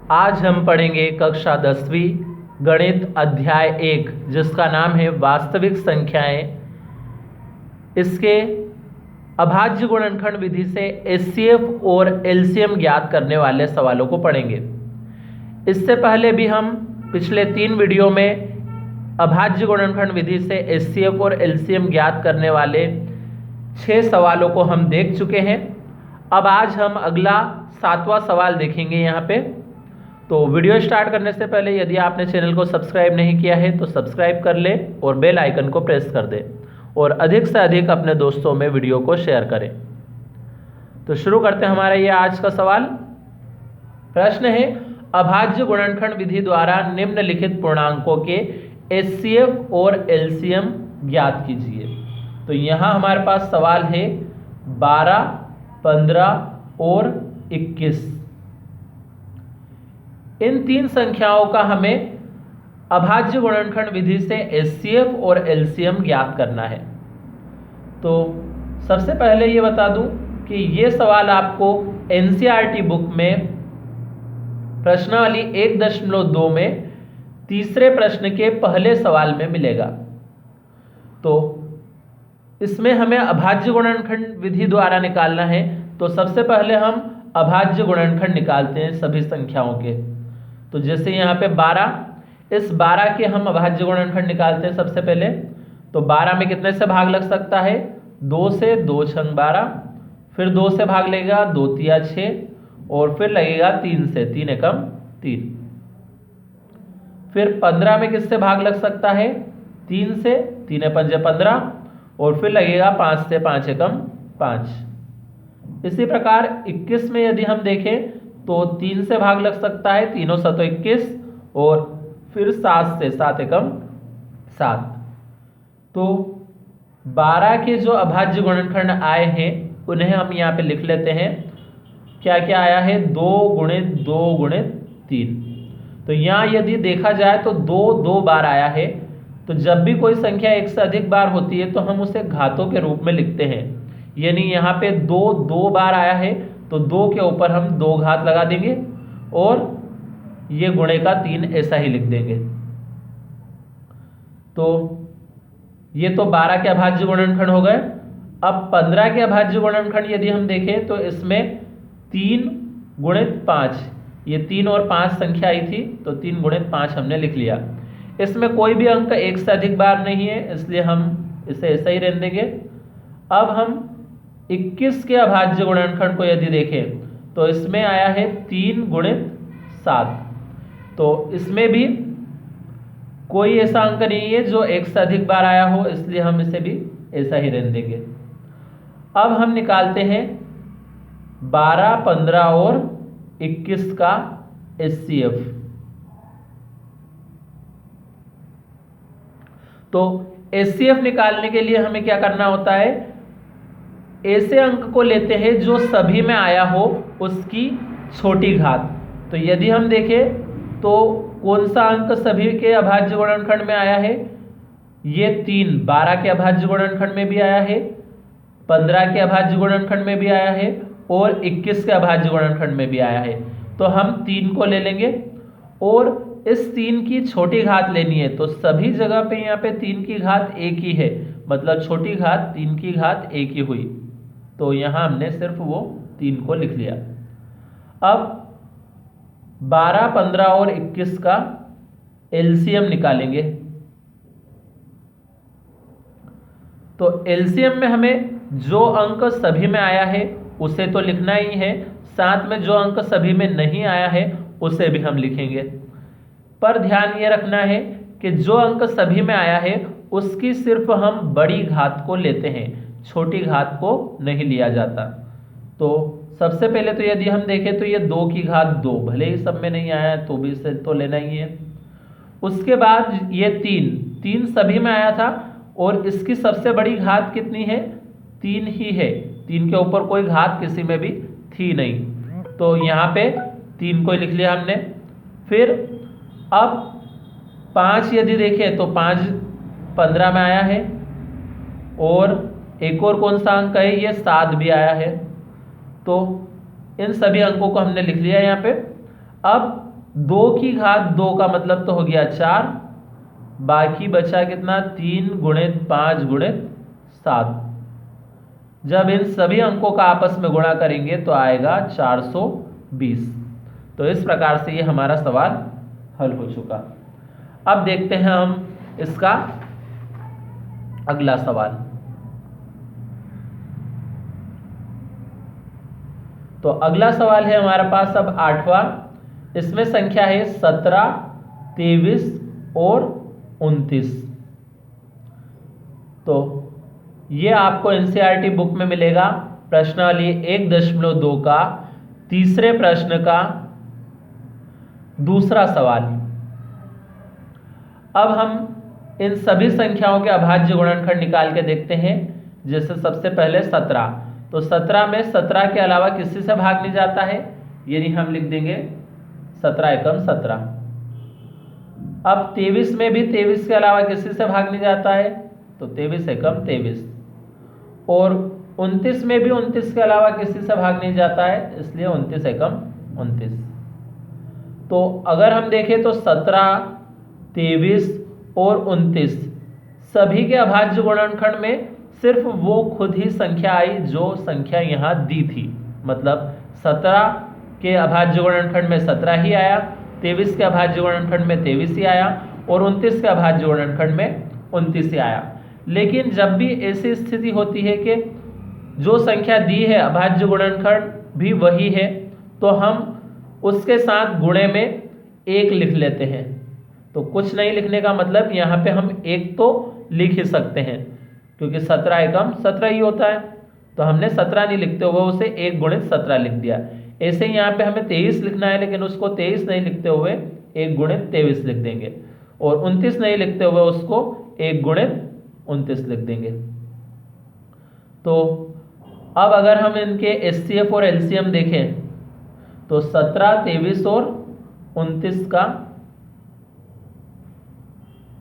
आज हम पढ़ेंगे कक्षा 10वीं गणित अध्याय 1 जिसका नाम है वास्तविक संख्याएं। इसके अभाज्य गुणनखंड विधि से एचसीएफ और एलसीएम ज्ञात करने वाले सवालों को पढ़ेंगे। इससे पहले भी हम पिछले 3 वीडियो में अभाज्य गुणनखंड विधि से एचसीएफ और एलसीएम ज्ञात करने वाले 6 सवालों को हम देख चुके हैं। अब आज हम अगला 7वां सवाल देखेंगे यहाँ पे। तो वीडियो स्टार्ट करने से पहले यदि आपने चैनल को सब्सक्राइब नहीं किया है तो सब्सक्राइब कर लें और बेल आइकन को प्रेस कर दें और अधिक से अधिक अपने दोस्तों में वीडियो को शेयर करें। तो शुरू करते हैं हमारा ये आज का सवाल। प्रश्न है, अभाज्य गुणनखंड विधि द्वारा निम्नलिखित पूर्णांकों के एचसीएफ और एलसीएम ज्ञात कीजिए। तो यहाँ हमारे पास सवाल है 12, 15 और 21। इन 3 संख्याओं का हमें अभाज्य गुणनखंड विधि से एचसीएफ और एलसीएम ज्ञात करना है। तो सबसे पहले ये बता दूं कि ये सवाल आपको एनसीईआरटी बुक में प्रश्नावली 1.2 में तीसरे प्रश्न के पहले सवाल में मिलेगा। तो इसमें हमें अभाज्य गुणनखंड विधि द्वारा निकालना है। तो सबसे पहले हम अभाज्य गुणनखंड निकालते हैं सभी संख्याओं के। तो जैसे यहाँ पे 12, इस 12 के हम अभाज्य गुणनखंड निकालते हैं सबसे पहले। तो 12 में कितने से भाग लग सकता है? 2 से, 2 छंग 12, फिर 2 से भाग लगेगा 2 तिया 6 और फिर लगेगा 3 से, 3 एकम 3। फिर 15 में किससे भाग लग सकता है? 3 से, 3 पंजे 15 और फिर लगेगा 5 से, 5 एकम 5। इसी प्रकार 21 में यदि हम देखें तो 3 से भाग लग सकता है, 3 7 21 और फिर 7 से, 7 एकम 7। तो 12 के जो अभाज्य गुणनखंड आए हैं उन्हें हम यहाँ पे लिख लेते हैं। क्या क्या आया है? 2 गुणित 2 गुणित 3। तो यहाँ यदि देखा जाए तो 2 बार आया है। तो जब भी कोई संख्या एक से अधिक बार होती है तो हम उसे घातों के रूप में लिखते हैं। यानी यहाँ पे 2 बार आया है तो 2 के ऊपर हम 2 घात लगा देंगे और ये गुणे का 3 ऐसा ही लिख देंगे। तो ये तो 12 के अभाज्य गुणनखंड हो गए। अब 15 के अभाज्य गुणनखंड यदि हम देखें तो इसमें 3 गुणित 5, ये 3 और 5 संख्या आई थी तो 3 गुणित 5 हमने लिख लिया। इसमें कोई भी अंक एक से अधिक बार नहीं है इसलिए हम इसे ऐसा ही रहने देंगे। अब हम 21 के अभाज्य गुणनखंड को यदि देखें तो इसमें आया है 3 गुणित 7। तो इसमें भी कोई ऐसा अंक नहीं है जो एक से अधिक बार आया हो इसलिए हम इसे भी ऐसा ही रहने देंगे। अब हम निकालते हैं 12, 15 और 21 का एचसीएफ। तो एचसीएफ निकालने के लिए हमें क्या करना होता है? ऐसे अंक को लेते हैं जो सभी में आया हो उसकी छोटी घात। तो यदि हम देखें तो कौन सा अंक सभी के अभाज्य गुणनखंड में आया है? ये 3 12 के अभाज्य गुणनखंड में भी आया है, 15 के अभाज्य गुणनखंड में भी आया है और 21 के अभाज्य गुणनखंड में भी आया है। तो हम 3 को ले लेंगे और इस 3 की छोटी घात लेनी है। तो सभी जगह पे यहाँ पे 3 की घात 1 ही है, मतलब छोटी घात 3 की घात 1 ही हुई। तो यहाँ हमने सिर्फ वो 3 को लिख लिया। अब 12, 15 और 21 का एलसीएम निकालेंगे। तो एलसीएम में हमें जो अंक सभी में आया है उसे तो लिखना ही है, साथ में जो अंक सभी में नहीं आया है उसे भी हम लिखेंगे। पर ध्यान ये रखना है कि जो अंक सभी में आया है उसकी सिर्फ हम बड़ी घात को लेते हैं, छोटी घात को नहीं लिया जाता। तो सबसे पहले तो यदि हम देखें तो ये 2 की घात 2, भले ही सब में नहीं आया है तो भी इसे तो लेना ही है। उसके बाद ये 3 सभी में आया था और इसकी सबसे बड़ी घात कितनी है? 3 ही है, 3 के ऊपर कोई घात किसी में भी थी नहीं। तो यहाँ पे 3 को लिख लिया हमने। फिर अब 5 यदि देखें तो 5 15 में आया है और एक और कौन सा अंक है? ये 7 भी आया है। तो इन सभी अंकों को हमने लिख लिया यहाँ पे। अब 2 की घात 2 का मतलब तो हो गया 4, बाकी बचा कितना 3 गुणित 5 गुणित 7। जब इन सभी अंकों का आपस में गुणा करेंगे तो आएगा 420। तो इस प्रकार से ये हमारा सवाल हल हो चुका। अब देखते हैं हम इसका अगला सवाल। तो अगला सवाल है हमारे पास अब 8वां। इसमें संख्या है 17, 23 और 29। तो ये आपको एनसीईआरटी बुक में मिलेगा। प्रश्नावली 1.2 का तीसरे प्रश्न का दूसरा सवाल। अब हम इन सभी संख्याओं के अभाज्य गुणनखंड निकाल के देखते हैं। जैसे सबसे पहले 17, तो 17 में 17 के अलावा किसी से भाग नहीं जाता है, यानी हम लिख देंगे 17 एकम 17। अब 23 में भी 23 के अलावा किसी से भाग नहीं जाता है, तो 23 एकम 23। और 29 में भी 29 के अलावा किसी से भाग नहीं जाता है, इसलिए 29 एकम 29। तो अगर हम देखें तो 17, 23 और 29 सभी के अभाज्य गुणनखंड में सिर्फ वो खुद ही संख्या आई जो संख्या यहाँ दी थी। मतलब 17 के अभाज्य गुणनखंड में 17 ही आया, 23 के अभाज्य गुणनखंड में 23 ही आया और 29 के अभाज्य गुणनखंड में 29 ही आया। लेकिन जब भी ऐसी स्थिति होती है कि जो संख्या दी है अभाज्य गुणनखंड भी वही है, तो हम उसके साथ गुणे में 1 लिख लेते हैं। तो कुछ नहीं लिखने का मतलब यहाँ पे हम 1 तो लिख ही सकते हैं, क्योंकि 17 एकम 17 ही होता है। तो हमने 17 नहीं लिखते हुए उसे 1 गुणित 17 लिख दिया। ऐसे ही यहाँ पे हमें 23 लिखना है, लेकिन उसको 23 नहीं लिखते हुए 1 गुणित 23 लिख देंगे। और 29 नहीं लिखते हुए उसको 1 गुणित 29 लिख देंगे। तो अब अगर हम इनके एचसीएफ और एलसीएम देखें तो 17, 23 और 29 का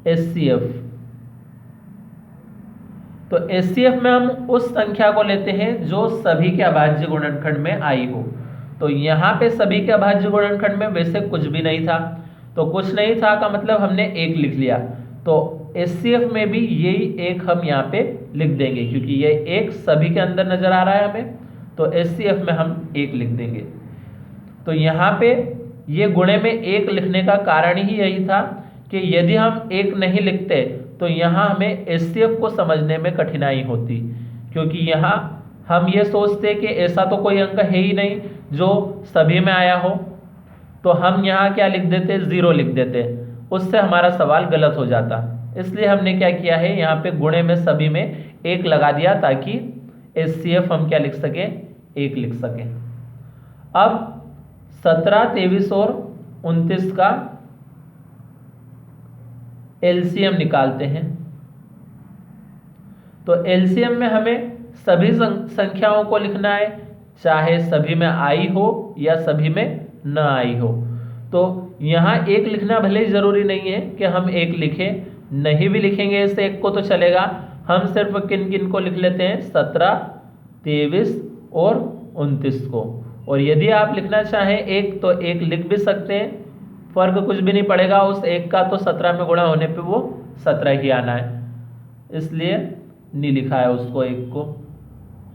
एचसीएफ, तो एचसीएफ में हम उस संख्या को लेते हैं जो सभी के अभाज्य गुणनखंड में आई हो। तो यहाँ पे सभी के अभाज्य गुणनखंड में वैसे कुछ भी नहीं था, तो कुछ नहीं था का मतलब हमने 1 लिख लिया। तो एचसीएफ में भी यही 1 हम यहाँ पे लिख देंगे, क्योंकि ये 1 सभी के अंदर नजर आ रहा है हमें, तो एचसीएफ में हम 1 लिख देंगे। तो यहाँ पे ये गुणे में 1 लिखने का कारण ही यही था कि यदि हम 1 नहीं लिखते तो यहाँ हमें एचसीएफ को समझने में कठिनाई होती, क्योंकि यहाँ हम ये सोचते कि ऐसा तो कोई अंक है ही नहीं जो सभी में आया हो, तो हम यहाँ क्या लिख देते, 0 लिख देते, उससे हमारा सवाल गलत हो जाता। इसलिए हमने क्या किया है, यहाँ पे गुणे में सभी में 1 लगा दिया ताकि एचसीएफ हम क्या लिख सकें, 1 लिख सकें। अब 17, 23 और 29 का एलसीएम निकालते हैं। तो एलसीएम में हमें सभी संख्याओं को लिखना है, चाहे सभी में आई हो या सभी में न आई हो। तो यहाँ 1 लिखना भले ही जरूरी नहीं है कि हम 1 लिखें, नहीं भी लिखेंगे इस 1 को तो चलेगा। हम सिर्फ किन किन को लिख लेते हैं, 17, 23 और 29 को। और यदि आप लिखना चाहें 1 तो 1 लिख भी सकते हैं, फर्क कुछ भी नहीं पड़ेगा। उस 1 का तो 17 में गुणा होने पे वो 17 ही आना है, इसलिए नहीं लिखा है उसको 1 को।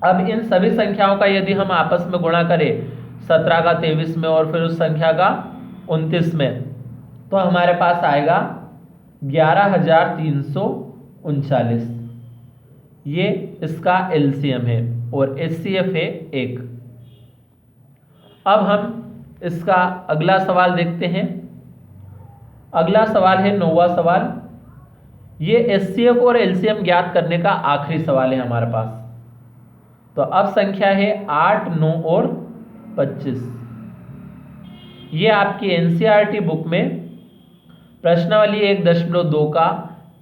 अब इन सभी संख्याओं का यदि हम आपस में गुणा करें 17 का 23 में और फिर उस संख्या का 29 में, तो हमारे पास आएगा 11,339। ये इसका एलसीएम है और एचसीएफ है 1। अब हम इसका अगला सवाल देखते हैं। अगला सवाल है 9वां सवाल। ये एचसीएफ और एलसीएम ज्ञात करने का आखिरी सवाल है हमारे पास। तो अब संख्या है 8, 9 और 25। ये आपकी एनसीईआरटी बुक में प्रश्नावली 1.2 का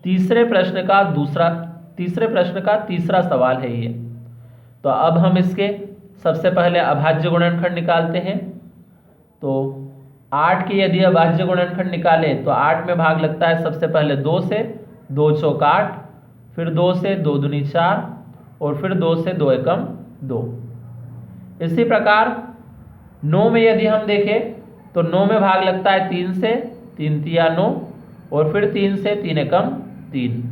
तीसरे प्रश्न का तीसरा सवाल है ये। तो अब हम इसके सबसे पहले अभाज्य गुणनखंड निकालते हैं। तो 8 के यदि अभाज्य गुणनखंड निकालें तो 8 में भाग लगता है सबसे पहले 2 से, 2 चौक 8, फिर 2 से, 2 दूनी 4 और फिर 2 से, 2 एकम 2। इसी प्रकार 9 में यदि हम देखें तो 9 में भाग लगता है 3 से, 3 तिया 9, और फिर 3 से, 3 एकम 3,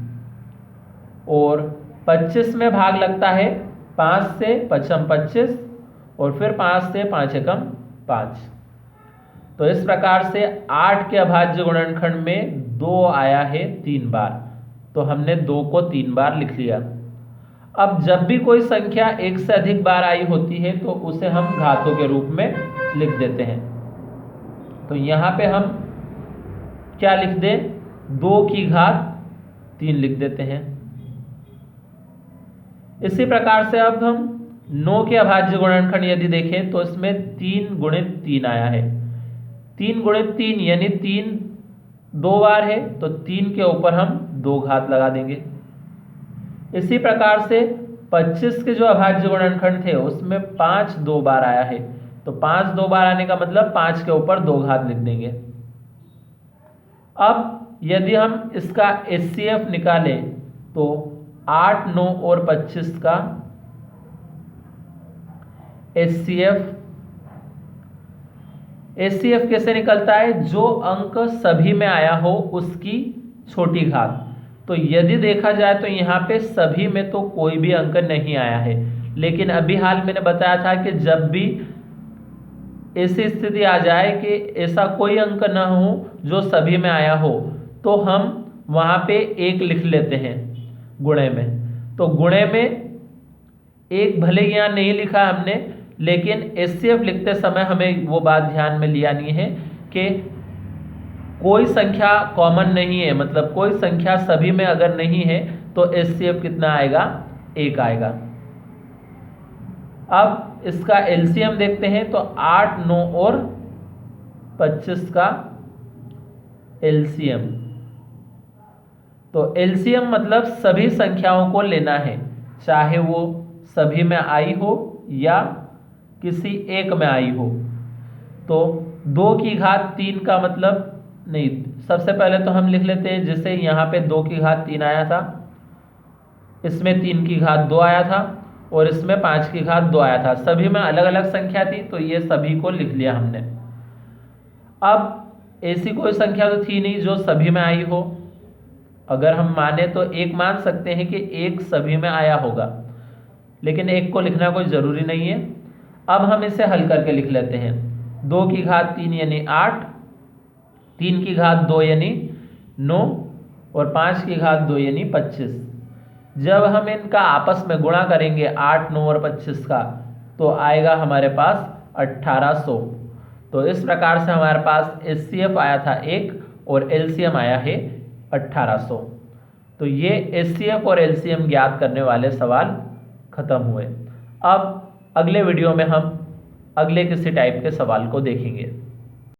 और 25 में भाग लगता है 5 से, पचम 25, और फिर 5 से, 5 एकम 5। तो इस प्रकार से 8 के अभाज्य गुणनखंड में 2 आया है 3 बार, तो हमने 2 को 3 बार लिख लिया। अब जब भी कोई संख्या 1 से अधिक बार आई होती है तो उसे हम घातों के रूप में लिख देते हैं। तो यहाँ पे हम क्या लिख दें, 2 की घात 3 लिख देते हैं। इसी प्रकार से अब हम 9 के अभाज्य गुणनखंड यदि देखें तो इसमें 3 गुणित 3 आया है। 3 गुणित 3 यानी 3 2 बार है, तो 3 के ऊपर हम 2 घात लगा देंगे। इसी प्रकार से 25 के जो अभाज्य गुणनखंड थे उसमें 5 2 बार आया है, तो 5 2 बार आने का मतलब 5 के ऊपर 2 घात लिख देंगे। अब यदि हम इसका HCF निकालें तो 8 9 और 25 का HCF कैसे निकलता है, जो अंक सभी में आया हो उसकी छोटी घात। तो यदि देखा जाए तो यहाँ पे सभी में तो कोई भी अंक नहीं आया है, लेकिन अभी हाल मैंने बताया था कि जब भी ऐसी स्थिति आ जाए कि ऐसा कोई अंक ना हो जो सभी में आया हो, तो हम वहाँ पे 1 लिख लेते हैं गुणे में। तो गुणे में 1 भले यहाँ नहीं लिखा हमने, लेकिन HCF लिखते समय हमें वो बात ध्यान में लियानी है कि कोई संख्या कॉमन नहीं है, मतलब कोई संख्या सभी में अगर नहीं है तो HCF कितना आएगा, 1 आएगा। अब इसका LCM देखते हैं तो 8 9 और 25 का LCM। तो LCM मतलब सभी संख्याओं को लेना है, चाहे वो सभी में आई हो या किसी एक में आई हो। तो 2 की घात 3 का मतलब नहीं, सबसे पहले तो हम लिख लेते हैं, जैसे यहाँ पे 2 की घात 3 आया था, इसमें 3 की घात 2 आया था, और इसमें 5 की घात 2 आया था। सभी में अलग अलग संख्या थी, तो ये सभी को लिख लिया हमने। अब ऐसी कोई संख्या तो थी नहीं जो सभी में आई हो। अगर हम माने तो 1 मान सकते हैं कि 1 सभी में आया होगा, लेकिन 1 को लिखना कोई ज़रूरी नहीं है। अब हम इसे हल करके लिख लेते हैं। 2 की घात 3 यानी 8, 3 की घात 2 यानी 9, और 5 की घात 2 यानी 25। जब हम इनका आपस में गुणा करेंगे 8 9 और 25 का, तो आएगा हमारे पास 1800। तो इस प्रकार से हमारे पास HCF आया था 1 और LCM आया है 1800। तो ये HCF और LCM ज्ञात करने वाले सवाल खत्म हुए। अब अगले वीडियो में हम अगले किसी टाइप के सवाल को देखेंगे।